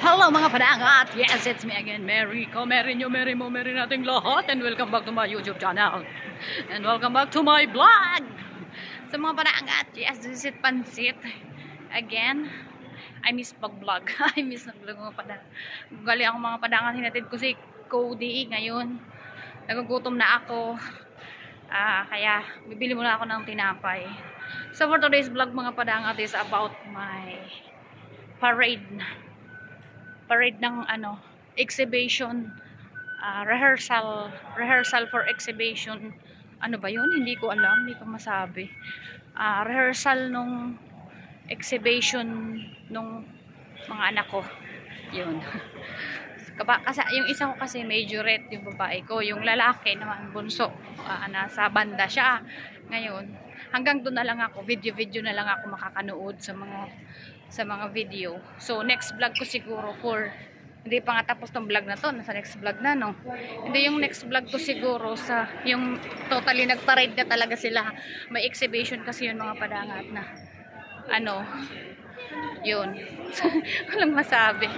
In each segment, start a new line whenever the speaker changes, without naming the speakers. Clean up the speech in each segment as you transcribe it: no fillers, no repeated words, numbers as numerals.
Hello mga padangat! Yes, it's me again, Mary ko. Mary nyo, Mary mo, Mary nating lahat. And welcome back to my YouTube channel. And welcome back to my vlog! So mga padangat, yes, this is Pansit. Again, I miss pag-vlog. I miss nag-vlog mga padangat. Galing ako mga padangat, hinatid ko si Cody ngayon. Nagugutom na ako. Kaya, bibili muna ako ng tinapay. So for today's vlog mga padangat is about my parade ng exhibition, rehearsal for exhibition. Ano ba yun? Hindi ko alam, hindi ko masabi. Rehearsal nung exhibition nung mga anak ko. Yun. Kasi yung isa ko kasi majorette, yung babae ko. Yung lalaki naman bunso, nasa banda siya. Ngayon, hanggang doon na lang ako, video na lang ako makakanood sa mga video. So next vlog ko siguro hindi pa nga tapos tong vlog na to, nasa next vlog na, no? Hindi, yung next vlog ko siguro sa yung totally nagparade na talaga sila. May exhibition kasi yun mga padangat na yun. Walang masabi.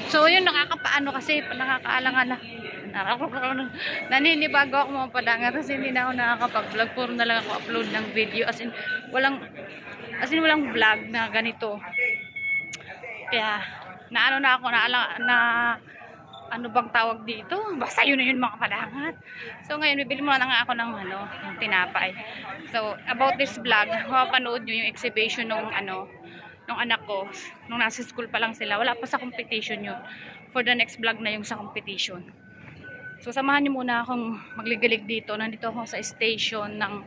So yun, nakakaalangan na. Naninibago ako mga padangat kasi hindi na ako nakakapag-vlog. Puro na lang ako upload ng video. As in walang vlog na ganito. Kaya, ano bang tawag dito? Basta yun na yun mga padangat. So ngayon, bibili muna nga ako ng yung tinapay. So, about this vlog, mapapanood nyo yung exhibition nung anak ko. Nung nasa school pa lang sila. Wala pa sa competition yun. For the next vlog na yung sa competition. So, samahan nyo muna akong magligalig dito. Nandito ako sa station ng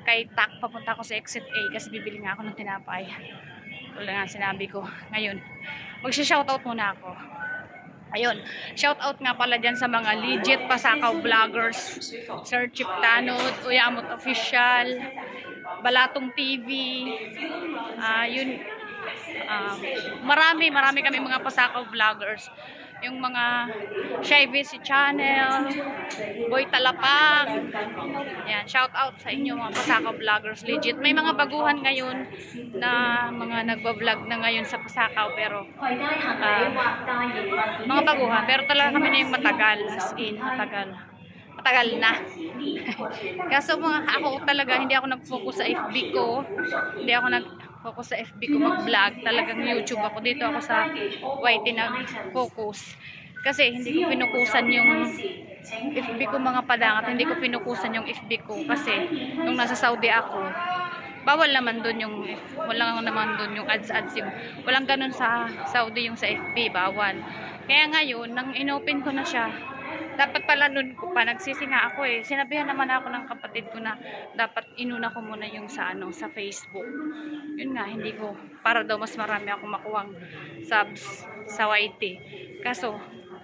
kay TAC. Papunta ako sa exit A kasi bibili nga ako ng tinapay. Wala nga sinabi ko. Ngayon, magsha-shoutout muna ako. Ayun, shoutout nga pala dyan sa mga legit Pasakaw vloggers. Sir Chip Tanod, Uyamot Official, Balatong TV, marami kami mga Pasakaw vloggers. Yung mga Shyvisi Channel, Boy Talapang. Yan, shout out sa inyo mga Pasakaw vloggers, legit. May mga baguhan ngayon na mga nagba-vlog na ngayon sa Pasakaw, pero mga baguhan, pero talaga kami na yung matagal, as in, matagal na. Kaso ako talaga, hindi ako nag-focus sa FB ko. Hindi ako nag-focus sa FB ko mag-vlog. Talagang YouTube ako. Dito ako sa YT nag-focus. Kasi hindi ko pinukusan yung FB ko mga padangat. Hindi ko pinukusan yung FB ko. Kasi nung nasa Saudi ako, bawal naman doon yung ads. Walang ganun sa Saudi yung sa FB. Bawal. Kaya ngayon, nang inopen ko na siya, dapat pala nun ko pa, nagsisinga ako eh. Sinabihan naman ako ng kapatid ko na dapat inuna ko muna yung sa Facebook. Yun nga, hindi ko, para daw mas marami ako makuhang subs sa YT. Kaso,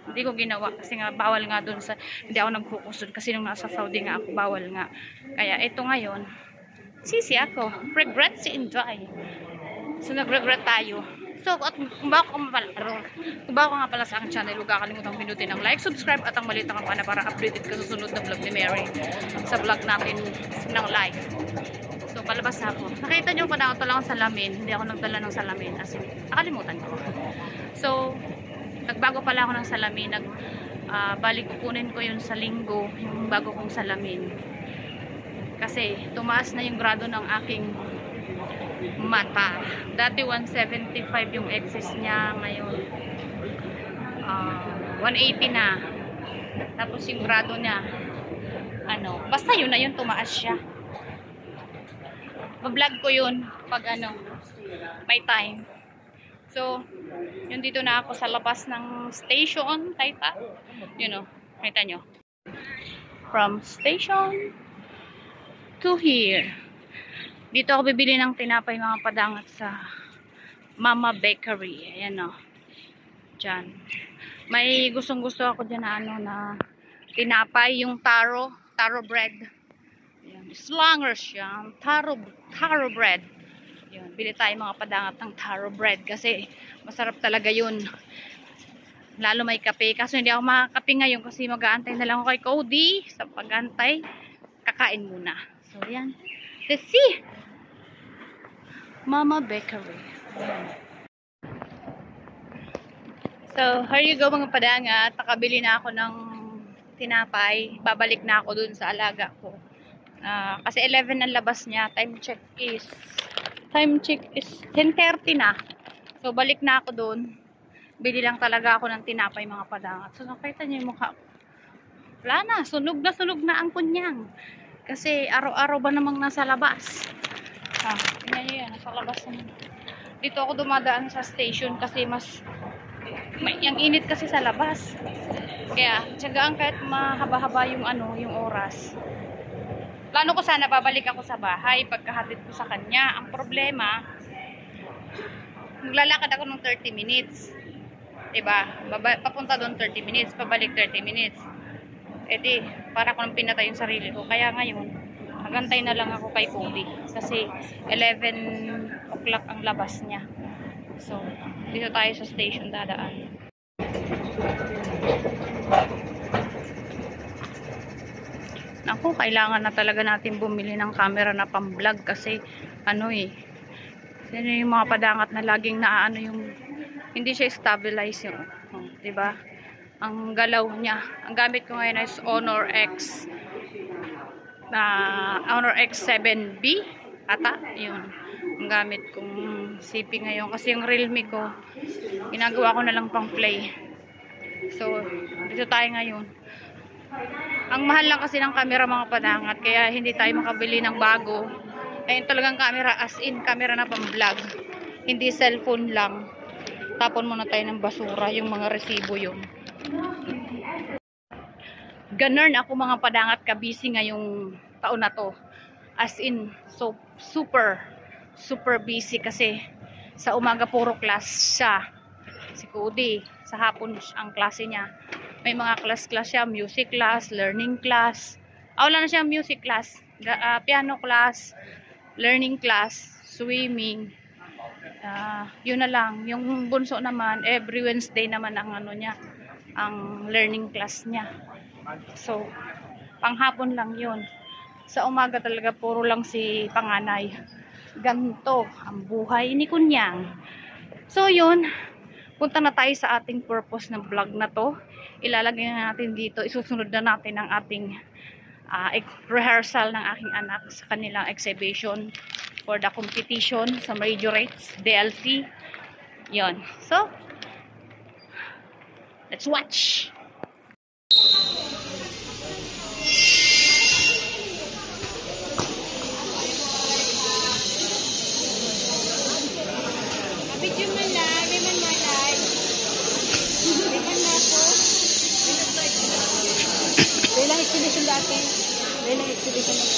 hindi ko ginawa kasi nga bawal nga dun hindi ako nag-focus dun kasi nung nasa Saudi nga ako, bawal nga. Kaya ito ngayon, sisi ako. Regrets enjoy. So, nag-regret tayo. So, at kung bago nga pala sa aking channel, huwag kakalimutang pinutin ng like, subscribe at ang maliit na kampana para updated ka sa sunod na vlog ni Mary sa vlog natin ng live. So, palabas na ako. Nakita nyo pa na ito lang ang salamin. Hindi ako nagdala ng salamin. As in, nakalimutan ko. So, nagbago pala ako ng salamin. Balik kukunin ko yun sa linggo, yung bago kong salamin. Kasi, tumaas na yung grado ng aking mata. Dati 175 yung excess niya, ngayon 180 na. Tapos yung grado niya basta yun na yun, tumaas siya. Ba-vlog ko yun pag may time. So yun, dito na ako sa labas ng station, kita nyo, from station to here. Dito ako bibili ng tinapay mga padangat sa Mama Bakery. Ayan o. Diyan. May gustong-gusto ako dyan na tinapay. Yung taro bread. Ayan. Slangers yan. Taro bread. Ayan. Bili tayo mga padangat ng taro bread. Kasi masarap talaga yun. Lalo may kape. Kaso hindi ako makakape ngayon kasi mag-aantay na lang ako kay Cody. Sa pag-antay, kakain muna. So yan. Let's see. Mama Bakery. So, here you go mga padangat. Nakabili na ako ng tinapay. Babalik na ako dun sa alaga ko. Kasi 11 ang labas niya. Time check is 10:30 na. So, balik na ako dun. Bili lang talaga ako ng tinapay mga padangat. So, nakita niyo yung mukha ko. Wala na. Sunog na ang kunyang. Kasi araw-araw ba namang nasa labas. Tingnan niyo yan. Nasa labas naman. Dito ako dumadaan sa station kasi yung init kasi sa labas. Kaya, tiyagaan kahit mahaba-haba yung yung oras. Plano ko sana babalik ako sa bahay pagkahatid ko sa kanya. Ang problema, maglalakad ako ng 30 minutes. Diba? Papunta doon 30 minutes, pabalik 30 minutes. Eh di, para ko nang pinatay yung sarili ko. Kaya ngayon, magantay na lang ako kay Cody. Kasi 11 o'clock ang labas niya. So, dito tayo sa station dadaan. Naku, kailangan na talaga natin bumili ng camera na pang-vlog kasi yung mga padangat na laging naano yung hindi siya stabilize yung, 'di ba? Ang galaw niya. Ang gamit ko ngayon is Honor X7B ata, yun. Ang gamit kong CP ngayon kasi yung Realme ko ginagawa ko na lang pang play. So, dito tayo ngayon. Ang mahal lang kasi ng camera mga padangat, kaya hindi tayo makabili ng bago. Ayun talagang camera, as in camera na pang vlog. Hindi cellphone lang. Tapon muna tayo ng basura, yung mga resibo yun. Ganun ako mga padangat ka-busy ngayong taon na to. As in, so super busy kasi sa umaga puro class siya. Si Cody, sa hapon ang klase niya. May mga class siya, music class, learning class. Wala na siya music class, piano class, learning class, swimming. Yun na lang. Yung bunso naman, every Wednesday naman ang niya, ang learning class niya. So, panghapon lang yun. Sa umaga talaga puro lang si panganay. Ganto ang buhay ni Kunyang. So, yun. Punta na tayo sa ating purpose ng vlog na to. Ilalagay na natin dito. Isusunod na natin ang ating rehearsal ng aking anak sa kanilang exhibition for the competition sa Majorates DLC. Yon. So, let's watch! Video man na, may man malay. May man na po. Dahil exhibition dati. Dahil exhibition na.